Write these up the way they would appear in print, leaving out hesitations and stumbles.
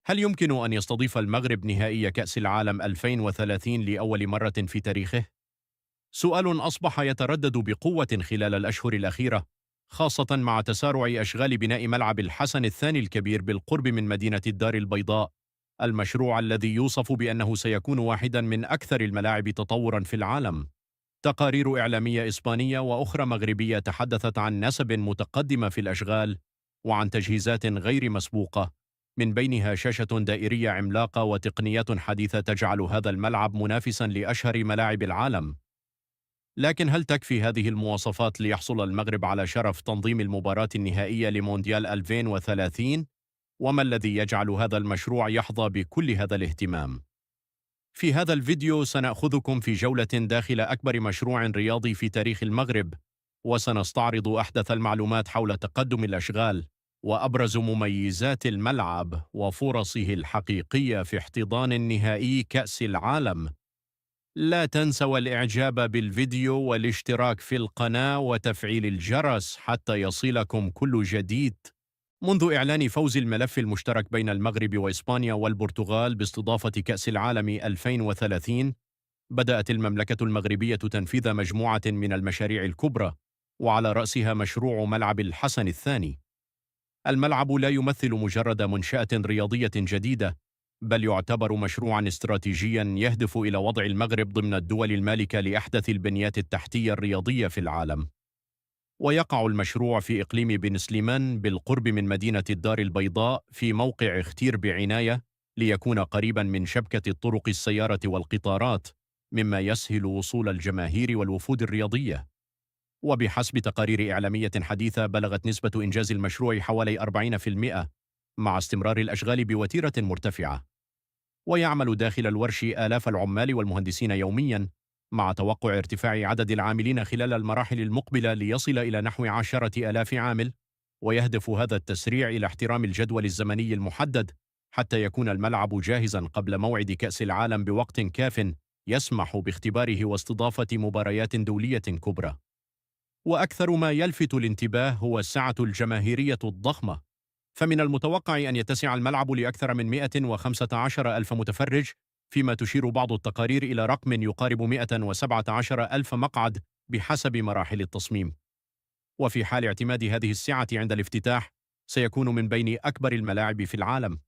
هل يمكن أن يستضيف المغرب نهائي كأس العالم 2030 لأول مرة في تاريخه؟ سؤال أصبح يتردد بقوة خلال الأشهر الأخيرة، خاصة مع تسارع أشغال بناء ملعب الحسن الثاني الكبير بالقرب من مدينة الدار البيضاء، المشروع الذي يوصف بأنه سيكون واحدا من أكثر الملاعب تطورا في العالم. تقارير إعلامية إسبانية وأخرى مغربية تحدثت عن نسب متقدمة في الأشغال وعن تجهيزات غير مسبوقة، من بينها شاشة دائرية عملاقة وتقنيات حديثة تجعل هذا الملعب منافسا لأشهر ملاعب العالم. لكن هل تكفي هذه المواصفات ليحصل المغرب على شرف تنظيم المباراة النهائية لمونديال 2030؟ وما الذي يجعل هذا المشروع يحظى بكل هذا الاهتمام؟ في هذا الفيديو سنأخذكم في جولة داخل أكبر مشروع رياضي في تاريخ المغرب، وسنستعرض أحدث المعلومات حول تقدم الأشغال وأبرز مميزات الملعب وفرصه الحقيقية في احتضان النهائي كأس العالم. لا تنسوا الإعجاب بالفيديو والاشتراك في القناة وتفعيل الجرس حتى يصلكم كل جديد. منذ إعلان فوز الملف المشترك بين المغرب وإسبانيا والبرتغال باستضافة كأس العالم 2030، بدأت المملكة المغربية تنفيذ مجموعة من المشاريع الكبرى، وعلى رأسها مشروع ملعب الحسن الثاني. الملعب لا يمثل مجرد منشأة رياضية جديدة، بل يعتبر مشروعا استراتيجيا يهدف إلى وضع المغرب ضمن الدول المالكة لأحدث البنيات التحتية الرياضية في العالم. ويقع المشروع في إقليم بن سليمان بالقرب من مدينة الدار البيضاء في موقع اختير بعناية ليكون قريبا من شبكة طرق السيارة والقطارات، مما يسهل وصول الجماهير والوفود الرياضية. وبحسب تقارير إعلامية حديثة، بلغت نسبة إنجاز المشروع حوالي 40%، مع استمرار الأشغال بوتيرة مرتفعة. ويعمل داخل الورش آلاف العمال والمهندسين يوميا، مع توقع ارتفاع عدد العاملين خلال المراحل المقبلة ليصل إلى نحو 10,000 عامل. ويهدف هذا التسريع إلى احترام الجدول الزمني المحدد حتى يكون الملعب جاهزا قبل موعد كأس العالم بوقت كاف يسمح باختباره واستضافة مباريات دولية كبرى. وأكثر ما يلفت الانتباه هو السعة الجماهيرية الضخمة، فمن المتوقع أن يتسع الملعب لأكثر من 115 ألف متفرج، فيما تشير بعض التقارير إلى رقم يقارب 117 ألف مقعد بحسب مراحل التصميم. وفي حال اعتماد هذه السعة عند الافتتاح، سيكون من بين أكبر الملاعب في العالم.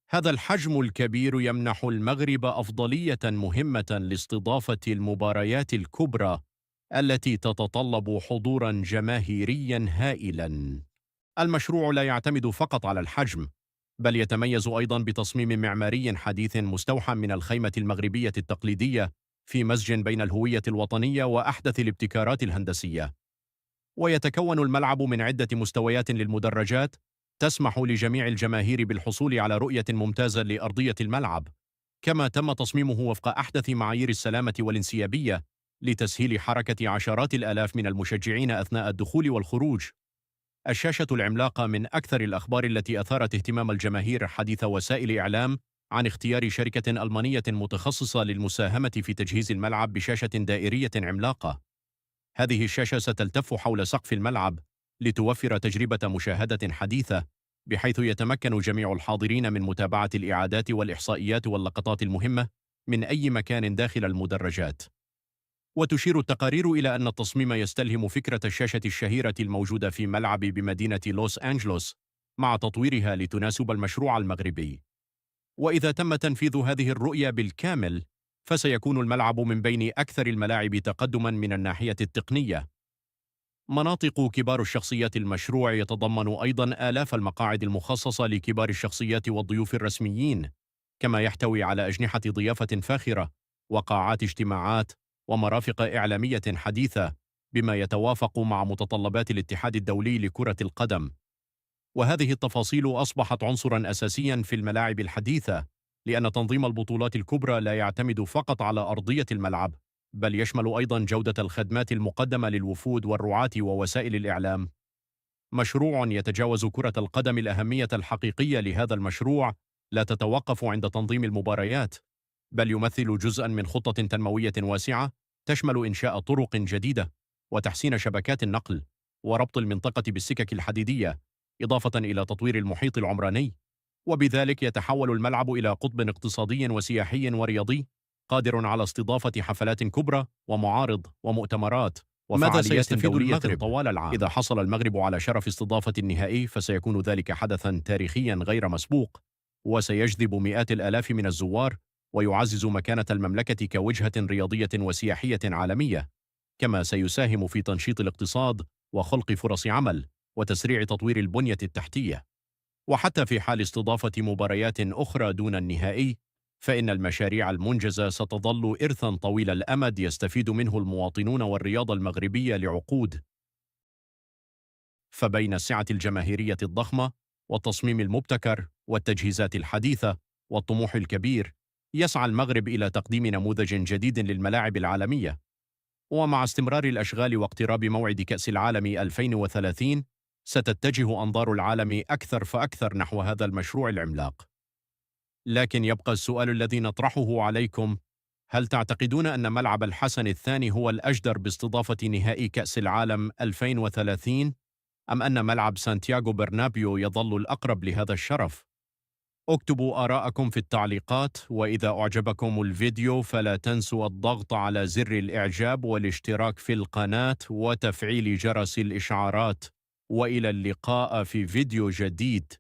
هذا الحجم الكبير يمنح المغرب أفضلية مهمة لاستضافة المباريات الكبرى التي تتطلب حضورا جماهيريا هائلا. المشروع لا يعتمد فقط على الحجم، بل يتميز أيضا بتصميم معماري حديث مستوحى من الخيمة المغربية التقليدية، في مزج بين الهوية الوطنية وأحدث الابتكارات الهندسية. ويتكون الملعب من عدة مستويات للمدرجات، تسمح لجميع الجماهير بالحصول على رؤية ممتازة لأرضية الملعب، كما تم تصميمه وفق أحدث معايير السلامة والانسيابية لتسهيل حركة عشرات الآلاف من المشجعين أثناء الدخول والخروج. الشاشة العملاقة من أكثر الأخبار التي أثارت اهتمام الجماهير حديث وسائل إعلام عن اختيار شركة ألمانية متخصصة للمساهمة في تجهيز الملعب بشاشة دائرية عملاقة. هذه الشاشة ستلتف حول سقف الملعب لتوفر تجربة مشاهدة حديثة، بحيث يتمكن جميع الحاضرين من متابعة الإعادات والإحصائيات واللقطات المهمة من أي مكان داخل المدرجات. وتشير التقارير إلى أن التصميم يستلهم فكرة الشاشة الشهيرة الموجودة في ملعب بمدينة لوس أنجلوس، مع تطويرها لتناسب المشروع المغربي. وإذا تم تنفيذ هذه الرؤية بالكامل، فسيكون الملعب من بين أكثر الملاعب تقدما من الناحية التقنية. مناطق كبار الشخصيات المشروع يتضمن أيضا آلاف المقاعد المخصصة لكبار الشخصيات والضيوف الرسميين، كما يحتوي على أجنحة ضيافة فاخرة وقاعات اجتماعات ومرافق إعلامية حديثة، بما يتوافق مع متطلبات الاتحاد الدولي لكرة القدم. وهذه التفاصيل أصبحت عنصرا أساسيا في الملاعب الحديثة، لأن تنظيم البطولات الكبرى لا يعتمد فقط على أرضية الملعب، بل يشمل أيضا جودة الخدمات المقدمة للوفود والرعاة ووسائل الإعلام. مشروع يتجاوز كرة القدم. الأهمية الحقيقية لهذا المشروع لا تتوقف عند تنظيم المباريات، بل يمثل جزءا من خطة تنموية واسعة تشمل إنشاء طرق جديدة وتحسين شبكات النقل وربط المنطقة بالسكك الحديدية، إضافة إلى تطوير المحيط العمراني. وبذلك يتحول الملعب إلى قطب اقتصادي وسياحي ورياضي قادر على استضافة حفلات كبرى ومعارض ومؤتمرات ماذا وفعاليات سيستفيد دولية المغرب؟ طوال العام. إذا حصل المغرب على شرف استضافة النهائي فسيكون ذلك حدثا تاريخيا غير مسبوق، وسيجذب مئات الآلاف من الزوار، ويعزز مكانة المملكة كوجهة رياضية وسياحية عالمية، كما سيساهم في تنشيط الاقتصاد وخلق فرص عمل وتسريع تطوير البنية التحتية. وحتى في حال استضافة مباريات أخرى دون النهائي، فإن المشاريع المنجزة ستظل إرثا طويل الأمد يستفيد منه المواطنون والرياضة المغربية لعقود. فبين السعة الجماهيرية الضخمة والتصميم المبتكر والتجهيزات الحديثة والطموح الكبير، يسعى المغرب إلى تقديم نموذج جديد للملاعب العالمية. ومع استمرار الأشغال واقتراب موعد كأس العالم 2030، ستتجه أنظار العالم أكثر فأكثر نحو هذا المشروع العملاق. لكن يبقى السؤال الذي نطرحه عليكم: هل تعتقدون أن ملعب الحسن الثاني هو الأجدر باستضافة نهائي كأس العالم 2030، أم أن ملعب سانتياغو برنابيو يظل الأقرب لهذا الشرف؟ اكتبوا آراءكم في التعليقات، وإذا أعجبكم الفيديو فلا تنسوا الضغط على زر الإعجاب والاشتراك في القناة وتفعيل جرس الإشعارات. وإلى اللقاء في فيديو جديد.